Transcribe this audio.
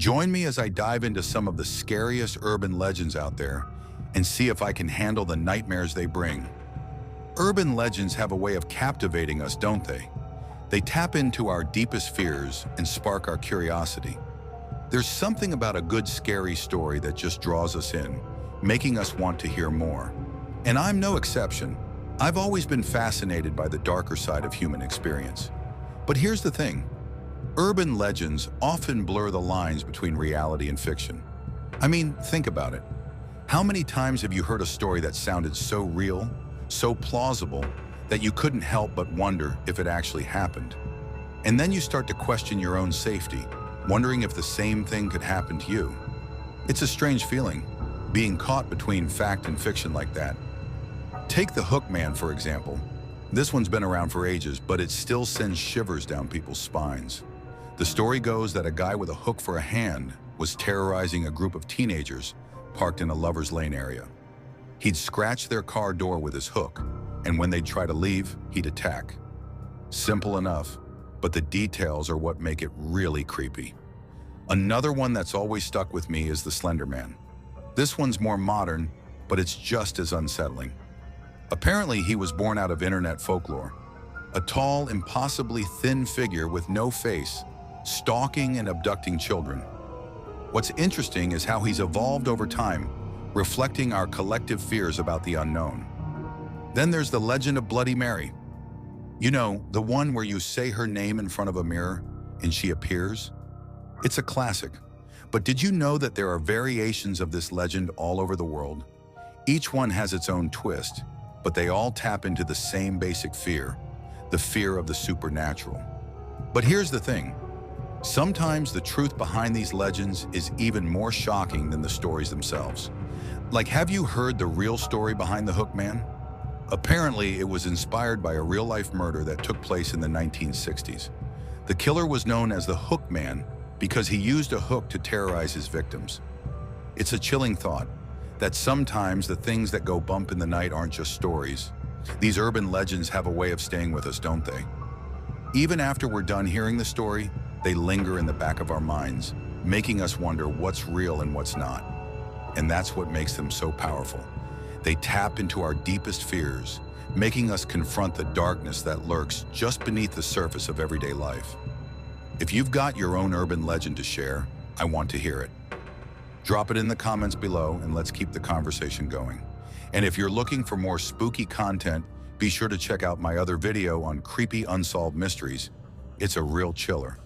Join me as I dive into some of the scariest urban legends out there and see if I can handle the nightmares they bring. Urban legends have a way of captivating us, don't they? They tap into our deepest fears and spark our curiosity. There's something about a good scary story that just draws us in, making us want to hear more. And I'm no exception. I've always been fascinated by the darker side of human experience. But here's the thing. Urban legends often blur the lines between reality and fiction. I mean, think about it. How many times have you heard a story that sounded so real, so plausible, that you couldn't help but wonder if it actually happened? And then you start to question your own safety, wondering if the same thing could happen to you. It's a strange feeling, being caught between fact and fiction like that. Take the Hook Man, for example. This one's been around for ages, but it still sends shivers down people's spines. The story goes that a guy with a hook for a hand was terrorizing a group of teenagers parked in a lover's lane area. He'd scratch their car door with his hook, and when they'd try to leave, he'd attack. Simple enough, but the details are what make it really creepy. Another one that's always stuck with me is the Slender Man. This one's more modern, but it's just as unsettling. Apparently, he was born out of internet folklore. A tall, impossibly thin figure with no face, stalking and abducting children. What's interesting is how he's evolved over time, reflecting our collective fears about the unknown. Then there's the legend of Bloody Mary. You know, the one where you say her name in front of a mirror and she appears? It's a classic. But did you know that there are variations of this legend all over the world? Each one has its own twist, but they all tap into the same basic fear, the fear of the supernatural. But here's the thing. Sometimes the truth behind these legends is even more shocking than the stories themselves. Like, have you heard the real story behind the Hook Man? Apparently, it was inspired by a real-life murder that took place in the 1960s. The killer was known as the Hook Man because he used a hook to terrorize his victims. It's a chilling thought that sometimes the things that go bump in the night aren't just stories. These urban legends have a way of staying with us, don't they? Even after we're done hearing the story, they linger in the back of our minds, making us wonder what's real and what's not. And that's what makes them so powerful. They tap into our deepest fears, making us confront the darkness that lurks just beneath the surface of everyday life. If you've got your own urban legend to share, I want to hear it. Drop it in the comments below and let's keep the conversation going. And if you're looking for more spooky content, be sure to check out my other video on creepy unsolved mysteries. It's a real chiller.